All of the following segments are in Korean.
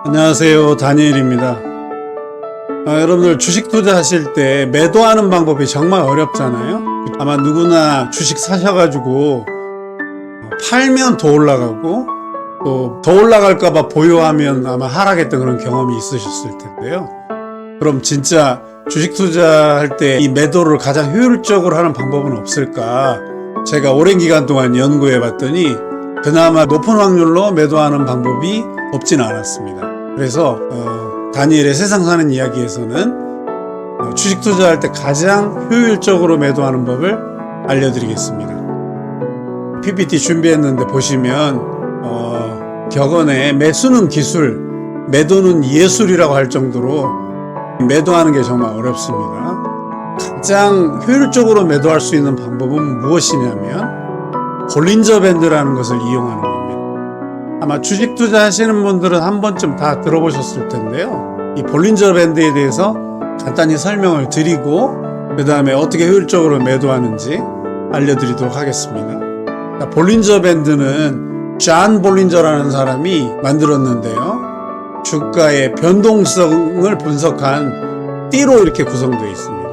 안녕하세요, 다니엘입니다. 여러분들 주식 투자하실 때 매도하는 방법이 정말 어렵잖아요. 아마 누구나 주식 사셔가지고 팔면 더 올라가고 또 더 올라갈까봐 보유하면 아마 하락했던 그런 경험이 있으셨을 텐데요. 그럼 진짜 주식 투자할 때 이 매도를 가장 효율적으로 하는 방법은 없을까? 제가 오랜 기간 동안 연구해 봤더니 그나마 높은 확률로 매도하는 방법이 없지는 않았습니다. 그래서 다니엘의 세상 사는 이야기에서는 주식 투자할 때 가장 효율적으로 매도하는 법을 알려드리겠습니다. PPT 준비했는데 보시면 격언에 매수는 기술, 매도는 예술이라고 할 정도로 매도하는 게 정말 어렵습니다. 가장 효율적으로 매도할 수 있는 방법은 무엇이냐면 볼린저 밴드라는 것을 이용하는 겁니다. 아마 주식 투자하시는 분들은 한 번쯤 다 들어보셨을 텐데요. 이 볼린저 밴드에 대해서 간단히 설명을 드리고 그 다음에 어떻게 효율적으로 매도하는지 알려드리도록 하겠습니다. 볼린저 밴드는 존 볼린저라는 사람이 만들었는데요. 주가의 변동성을 분석한 띠로 이렇게 구성되어 있습니다.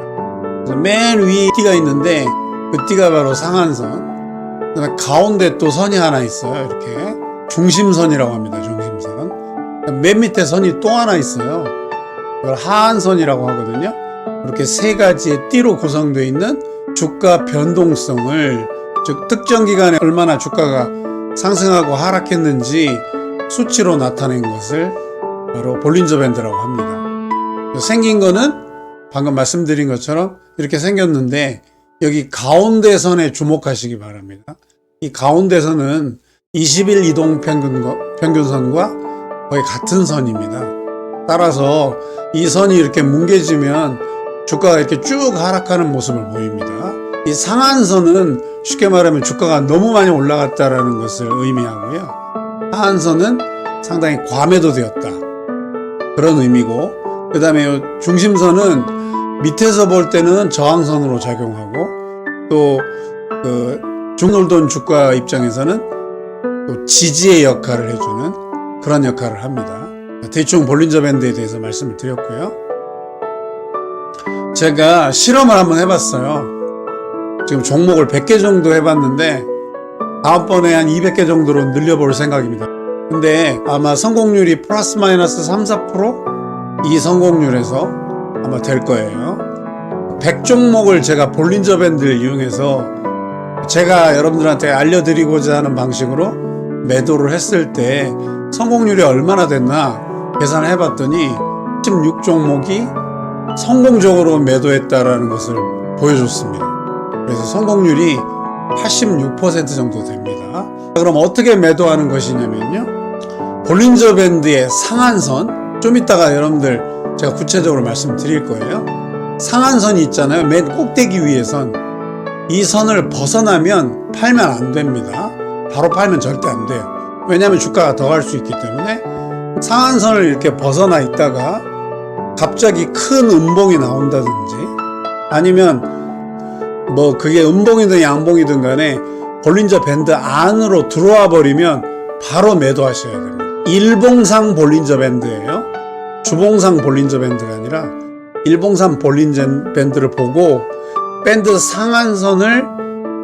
그래서 맨 위에 띠가 있는데 그 띠가 바로 상한선, 그다음에 가운데 또 선이 하나 있어요. 이렇게 중심선이라고 합니다. 중심선. 맨 밑에 선이 또 하나 있어요. 이걸 하한선이라고 하거든요. 이렇게 세 가지의 띠로 구성되어 있는 주가 변동성을, 즉 특정 기간에 얼마나 주가가 상승하고 하락했는지 수치로 나타낸 것을 바로 볼린저 밴드라고 합니다. 생긴 거는 방금 말씀드린 것처럼 이렇게 생겼는데 여기 가운데 선에 주목하시기 바랍니다. 이 가운데 선은 20일 이동 평균선과 거의 같은 선입니다. 따라서 이 선이 이렇게 뭉개지면 주가가 이렇게 쭉 하락하는 모습을 보입니다. 이 상한선은 쉽게 말하면 주가가 너무 많이 올라갔다라는 것을 의미하고요. 하한선은 상당히 과매도되었다, 그런 의미고, 그 다음에 중심선은 밑에서 볼 때는 저항선으로 작용하고 또 중돌돈 주가 입장에서는 또 지지의 역할을 해주는 그런 역할을 합니다. 대충 볼린저 밴드에 대해서 말씀을 드렸고요. 제가 실험을 한번 해봤어요. 지금 종목을 100개 정도 해봤는데 다음번에 한 200개 정도로 늘려볼 생각입니다. 근데 아마 성공률이 플러스 마이너스 3, 4% 이 성공률에서 아마 될 거예요. 100종목을 제가 볼린저 밴드를 이용해서 제가 여러분들한테 알려드리고자 하는 방식으로 매도를 했을 때 성공률이 얼마나 됐나 계산을 해봤더니 16종목이 성공적으로 매도했다라는 것을 보여줬습니다. 그래서 성공률이 86% 정도 됩니다. 그럼 어떻게 매도하는 것이냐면요, 볼린저 밴드의 상한선, 좀 이따가 여러분들 제가 구체적으로 말씀드릴 거예요. 상한선이 있잖아요. 맨 꼭대기 위에 선. 이 선을 벗어나면 팔면 안 됩니다. 바로 팔면 절대 안 돼요. 왜냐하면 주가가 더 갈 수 있기 때문에 상한선을 이렇게 벗어나 있다가 갑자기 큰 음봉이 나온다든지 아니면 그게 음봉이든 양봉이든 간에 볼린저 밴드 안으로 들어와 버리면 바로 매도하셔야 됩니다. 일봉상 볼린저 밴드예요. 주봉상 볼린저 밴드가 아니라 일봉상 볼린저 밴드를 보고 밴드 상한선을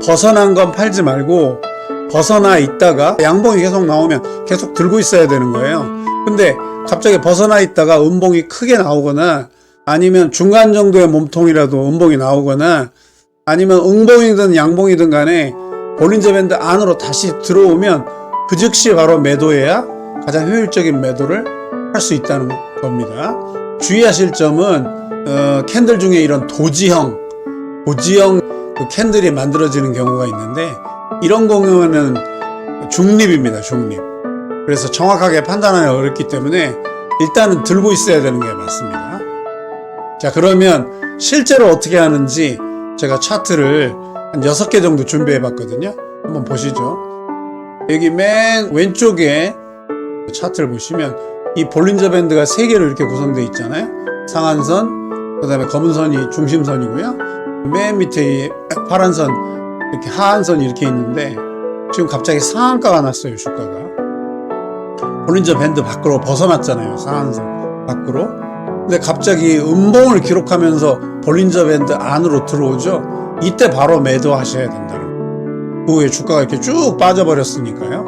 벗어난 건 팔지 말고 벗어나 있다가 양봉이 계속 나오면 계속 들고 있어야 되는 거예요. 근데 갑자기 벗어나 있다가 음봉이 크게 나오거나 아니면 중간 정도의 몸통이라도 음봉이 나오거나 아니면 음봉이든 양봉이든 간에 볼린저 밴드 안으로 다시 들어오면 그 즉시 바로 매도해야 가장 효율적인 매도를 할 수 있다는 겁니다. 주의하실 점은 캔들 중에 이런 도지형 그 캔들이 만들어지는 경우가 있는데 이런 경우는 중립입니다. 중립. 그래서 정확하게 판단하기 어렵기 때문에 일단은 들고 있어야 되는 게 맞습니다. 자, 그러면 실제로 어떻게 하는지 제가 차트를 한 6개 정도 준비해 봤거든요. 한번 보시죠. 여기 맨 왼쪽에 차트를 보시면 이 볼린저 밴드가 3개로 이렇게 구성되어 있잖아요. 상한선, 그 다음에 검은 선이 중심선이고요. 맨 밑에 파란 선, 이렇게 하한선이 이렇게 있는데 지금 갑자기 상한가가 났어요. 주가가. 볼린저 밴드 밖으로 벗어났잖아요. 상한선 밖으로. 근데 갑자기 음봉을 기록하면서 볼린저 밴드 안으로 들어오죠. 이때 바로 매도하셔야 된다는 거예요. 그 후에 주가가 이렇게 쭉 빠져버렸으니까요.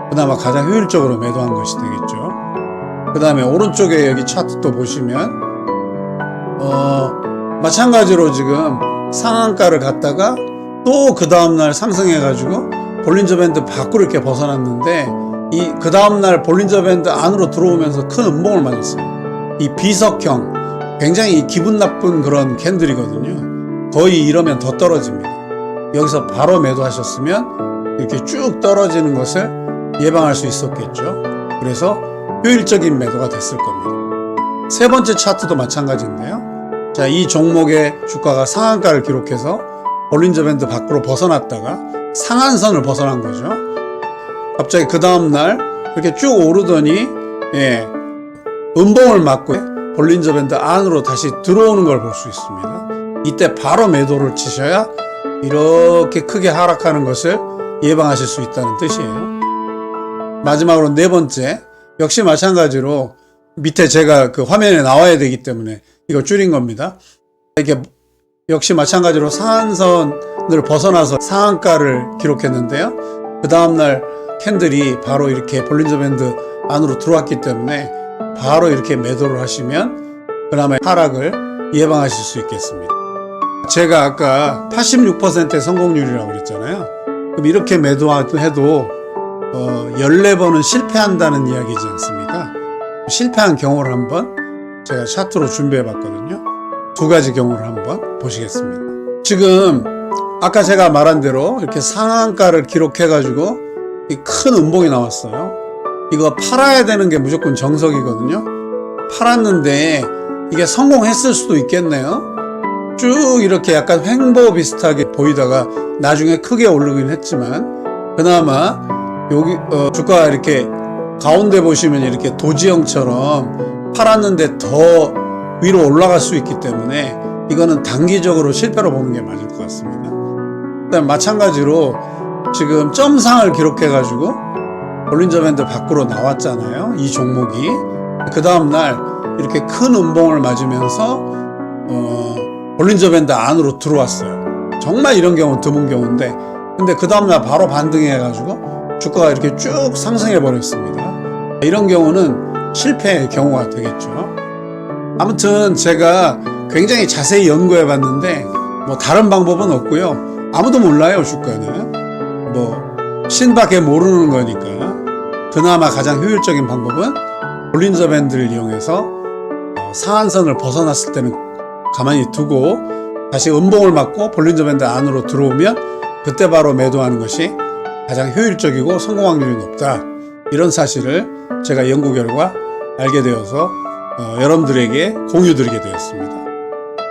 그나마 가장 효율적으로 매도한 것이 되겠죠. 그 다음에 오른쪽에 여기 차트 또 보시면 마찬가지로 지금 상한가를 갔다가 또 그 다음날 상승해가지고 볼린저 밴드 밖으로 이렇게 벗어났는데 그 다음날 볼린저 밴드 안으로 들어오면서 큰 음봉을 맞았어요. 이 비석형 굉장히 기분 나쁜 그런 캔들이거든요. 거의 이러면 더 떨어집니다. 여기서 바로 매도하셨으면 이렇게 쭉 떨어지는 것을 예방할 수 있었겠죠. 그래서 효율적인 매도가 됐을 겁니다. 세 번째 차트도 마찬가지인데요. 자, 이 종목의 주가가 상한가를 기록해서 볼린저 밴드 밖으로 벗어났다가 상한선을 벗어난 거죠. 갑자기 그 다음날 이렇게 쭉 오르더니 음봉을 맞고 볼린저 밴드 안으로 다시 들어오는 걸 볼 수 있습니다. 이때 바로 매도를 치셔야 이렇게 크게 하락하는 것을 예방하실 수 있다는 뜻이에요. 마지막으로 네 번째, 역시 마찬가지로 밑에 제가 그 화면에 나와야 되기 때문에 이거 줄인 겁니다. 이렇게 역시 마찬가지로 상한선을 벗어나서 상한가를 기록했는데요. 그 다음날 캔들이 바로 이렇게 볼린저 밴드 안으로 들어왔기 때문에 바로 이렇게 매도를 하시면 그나마 하락을 예방하실 수 있겠습니다. 제가 아까 86%의 성공률이라고 그랬잖아요. 그럼 이렇게 매도해도 14번은 실패한다는 이야기지 않습니까? 실패한 경우를 한번 제가 차트로 준비해 봤거든요. 두 가지 경우를 한번 보시겠습니다. 지금 아까 제가 말한 대로 이렇게 상한가를 기록해 가지고 이 큰 음봉이 나왔어요. 이거 팔아야 되는 게 무조건 정석이거든요. 팔았는데 이게 성공했을 수도 있겠네요. 쭉 이렇게 약간 횡보 비슷하게 보이다가 나중에 크게 오르긴 했지만 그나마 여기 주가가 이렇게 가운데 보시면 이렇게 도지형처럼 팔았는데 더 위로 올라갈 수 있기 때문에 이거는 단기적으로 실패로 보는 게 맞을 것 같습니다. 그다음 마찬가지로 지금 점상을 기록해 가지고 볼린저 밴드 밖으로 나왔잖아요. 이 종목이 그 다음날 이렇게 큰 음봉을 맞으면서 볼린저 밴드 안으로 들어왔어요. 정말 이런 경우는 드문 경우인데 근데 그 다음날 바로 반등해 가지고 주가가 이렇게 쭉 상승해 버렸습니다. 이런 경우는 실패의 경우가 되겠죠. 아무튼 제가 굉장히 자세히 연구해 봤는데 뭐 다른 방법은 없고요. 아무도 몰라요. 주가는 뭐 신밖에 모르는 거니까 그나마 가장 효율적인 방법은 볼린저 밴드를 이용해서 상한선을 벗어났을 때는 가만히 두고 다시 음봉을 맞고 볼린저 밴드 안으로 들어오면 그때 바로 매도하는 것이 가장 효율적이고 성공 확률이 높다. 이런 사실을 제가 연구 결과 알게 되어서 여러분들에게 공유드리게 되었습니다.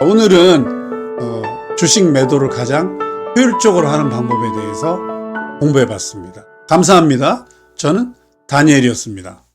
오늘은 주식 매도를 가장 효율적으로 하는 방법에 대해서 공부해 봤습니다. 감사합니다. 저는 다니엘이었습니다.